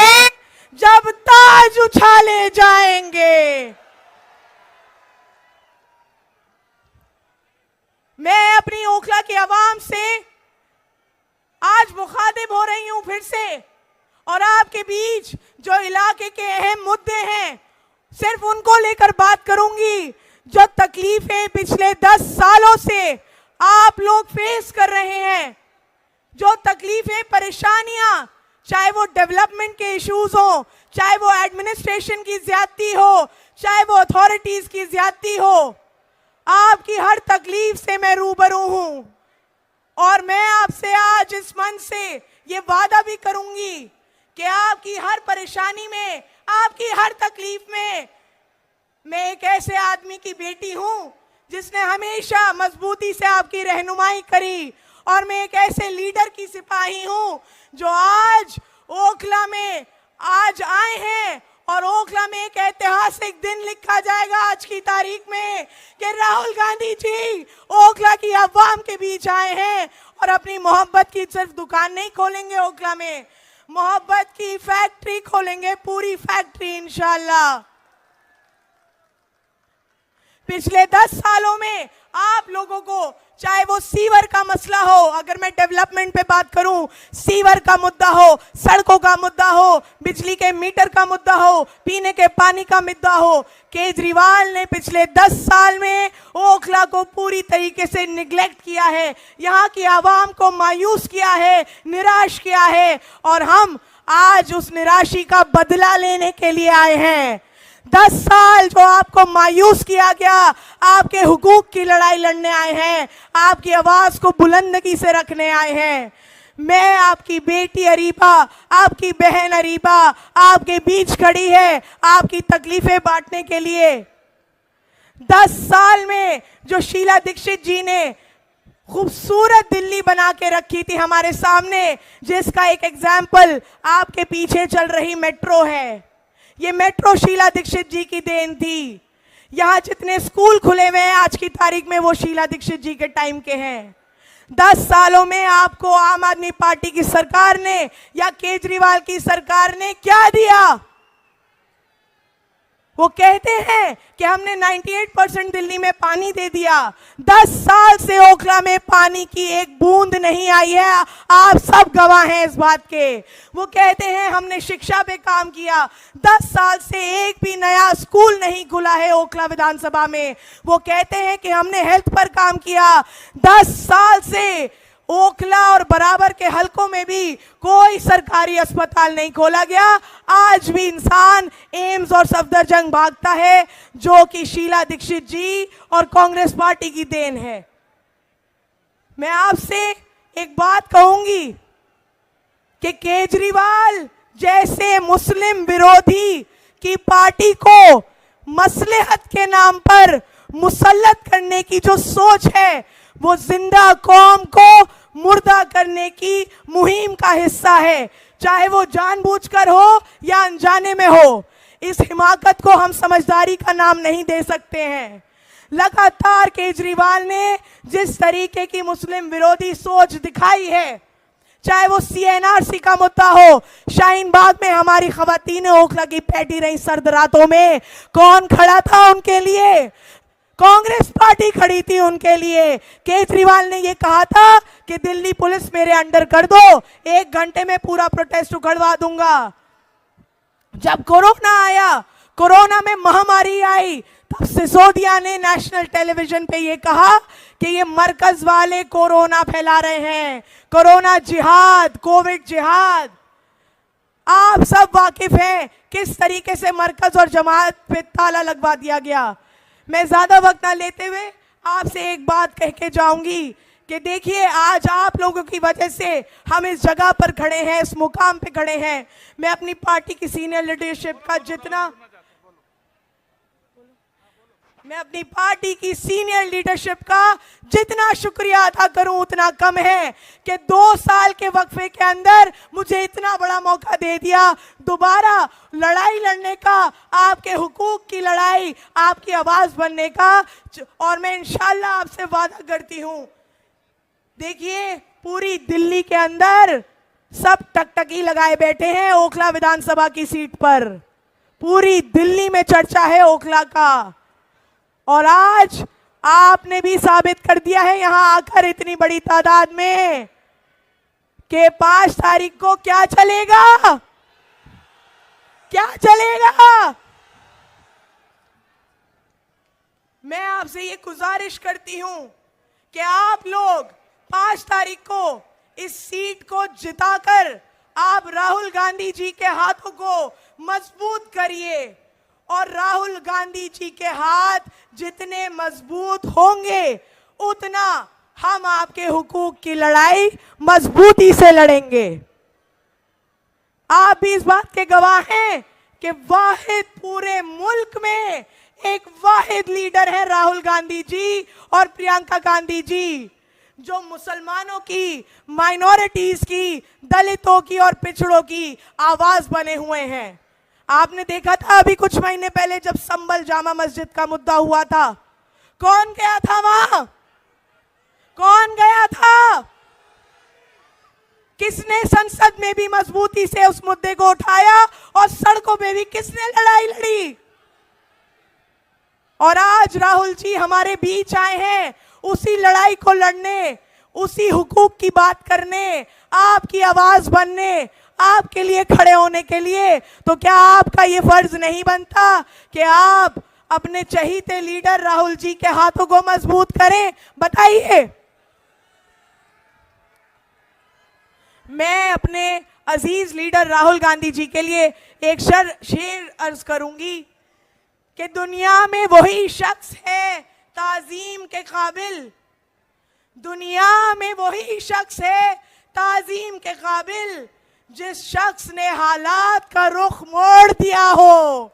हैं जब ताज उछाले जाएंगे। मैं अपनी ओखला की आवाम से आज मुखातिब हो रही हूं फिर से, और आपके बीच जो इलाके के अहम मुद्दे हैं सिर्फ उनको लेकर बात करूंगी। जो तकलीफें पिछले 10 सालों से आप लोग फेस कर रहे हैं, जो तकलीफें, परेशानियां, चाहे वो डेवलपमेंट के इश्यूज हो, चाहे वो एडमिनिस्ट्रेशन की ज्यादती हो, चाहे वो अथॉरिटीज की ज्यादती हो, आपकी हर तकलीफ से मैं रूबरू हूं। और मैं आपसे आज इस मंच से ये वादा भी करूंगी कि आपकी हर परेशानी में, आपकी हर तकलीफ में मैं एक ऐसे आदमी की बेटी हूं जिसने हमेशा मजबूती से आपकी रहनुमाई करी, और मैं एक ऐसे लीडर की सिपाही हूं जो आज ओखला में आज आए हैं, और ओखला में एक ऐतिहासिक दिन लिखा जाएगा आज की तारीख में कि राहुल गांधी जी ओखला की अवाम के बीच आए हैं और अपनी मोहब्बत की सिर्फ दुकान नहीं खोलेंगे, ओखला में मोहब्बत की फैक्ट्री खोलेंगे, पूरी फैक्ट्री इंशाल्लाह। पिछले 10 सालों में आप लोगों को, चाहे वो सीवर का मसला हो, अगर मैं डेवलपमेंट पे बात करूं, सीवर का मुद्दा हो, सड़कों का मुद्दा हो, बिजली के मीटर का मुद्दा हो, पीने के पानी का मुद्दा हो, केजरीवाल ने पिछले 10 साल में ओखला को पूरी तरीके से निगलेक्ट किया है, यहाँ की आवाम को मायूस किया है, निराश किया है, और हम आज उस निराशी का बदला लेने के लिए आए हैं। 10 साल जो आपको मायूस किया गया, आपके हुकूक की लड़ाई लड़ने आए हैं, आपकी आवाज को बुलंदगी से रखने आए हैं। मैं आपकी बेटी अरीबा, आपकी बहन अरीबा आपके बीच खड़ी है आपकी तकलीफें बांटने के लिए। 10 साल में जो शीला दीक्षित जी ने खूबसूरत दिल्ली बना के रखी थी हमारे सामने, जिसका एक एग्जाम्पल आपके पीछे चल रही मेट्रो है, ये मेट्रो शीला दीक्षित जी की देन थी। यहाँ जितने स्कूल खुले हुए हैं आज की तारीख में वो शीला दीक्षित जी के टाइम के हैं। 10 सालों में आपको आम आदमी पार्टी की सरकार ने या केजरीवाल की सरकार ने क्या दिया? वो कहते हैं कि हमने 98% दिल्ली में पानी दे दिया। 10 साल से ओखला में पानी की एक बूंद नहीं आई है, आप सब गवाह हैं इस बात के। वो कहते हैं हमने शिक्षा पे काम किया, 10 साल से एक भी नया स्कूल नहीं खुला है ओखला विधानसभा में। वो कहते हैं कि हमने हेल्थ पर काम किया, 10 साल से ओखला और बराबर के हलकों में भी कोई सरकारी अस्पताल नहीं खोला गया। आज भी इंसान एम्स और सफदरजंग भागता है, जो कि शीला दीक्षित जी और कांग्रेस पार्टी की देन है। मैं आपसे एक बात कहूंगी कि केजरीवाल जैसे मुस्लिम विरोधी की पार्टी को मसलहत के नाम पर मुसल्लत करने की जो सोच है, वो जिंदा कौम को मुर्दा करने की मुहिम का हिस्सा है, चाहे वो जानबूझकर हो या अनजाने में हो। इस हिमाकत को हम समझदारी का नाम नहीं दे सकते हैं। लगातार केजरीवाल ने जिस तरीके की मुस्लिम विरोधी सोच दिखाई है, चाहे वो CNRC का मुद्दा हो, शाहीन बाग में हमारी खवातीन ओखला की पैटी रही सर्द रातों में, कौन खड़ा था उनके लिए? कांग्रेस पार्टी खड़ी थी उनके लिए। केजरीवाल ने ये कहा था कि दिल्ली पुलिस मेरे अंडर कर दो, 1 घंटे में पूरा प्रोटेस्ट उखड़वा दूंगा। जब कोरोना आया, कोरोना में महामारी आई, तब सिसोदिया ने नेशनल टेलीविजन पे ये कहा कि ये मरकज वाले कोरोना फैला रहे हैं, कोरोना जिहाद, कोविड जिहाद। आप सब वाकिफ हैं किस तरीके से मरकज और जमात पे ताला लगवा दिया गया। मैं ज्यादा वक्त ना लेते हुए आपसे एक बात कह के जाऊंगी कि देखिए, आज आप लोगों की वजह से हम इस जगह पर खड़े हैं, इस मुकाम पे खड़े हैं। मैं अपनी पार्टी की सीनियर लीडरशिप का जितना शुक्रिया अदा करूं उतना कम है कि 2 साल के वक्फे के अंदर मुझे इतना बड़ा मौका दे दिया दोबारा लड़ाई लड़ने का, आपके हुकूक की लड़ाई, आपकी आवाज बनने का। और मैं इंशाल्लाह आपसे वादा करती हूं, देखिए पूरी दिल्ली के अंदर सब टकटकी लगाए बैठे हैं ओखला विधानसभा की सीट पर। पूरी दिल्ली में चर्चा है ओखला का। और आज आपने भी साबित कर दिया है यहां आकर इतनी बड़ी तादाद में कि 5 तारीख को क्या चलेगा, क्या चलेगा। मैं आपसे ये गुजारिश करती हूं कि आप लोग 5 तारीख को इस सीट को जिताकर आप राहुल गांधी जी के हाथों को मजबूत करिए। और राहुल गांधी जी के हाथ जितने मजबूत होंगे उतना हम आपके हुकूक की लड़ाई मजबूती से लड़ेंगे। आप भी इस बात के गवाह हैं कि वाहिद पूरे मुल्क में एक वाहिद लीडर है राहुल गांधी जी और प्रियंका गांधी जी, जो मुसलमानों की, माइनॉरिटीज की, दलितों की और पिछड़ों की आवाज बने हुए हैं। आपने देखा था अभी कुछ महीने पहले जब संभल जामा मस्जिद का मुद्दा हुआ था, कौन गया था वहां, कौन गया था? किसने संसद में भी मजबूती से उस मुद्दे को उठाया और सड़कों पे भी किसने लड़ाई लड़ी? और आज राहुल जी हमारे बीच आए हैं उसी लड़ाई को लड़ने, उसी हुकूक की बात करने, आपकी आवाज बनने, आपके लिए खड़े होने के लिए। तो क्या आपका ये फर्ज नहीं बनता कि आप अपने चहीते लीडर राहुल जी के हाथों को मजबूत करें? बताइए। मैं अपने अजीज लीडर राहुल गांधी जी के लिए एक शेर अर्ज करूंगी कि दुनिया में वही शख्स है ताजीम के काबिल, दुनिया में वही शख्स है ताजीम के काबिल जिस शख्स ने हालात का रुख मोड़ दिया हो।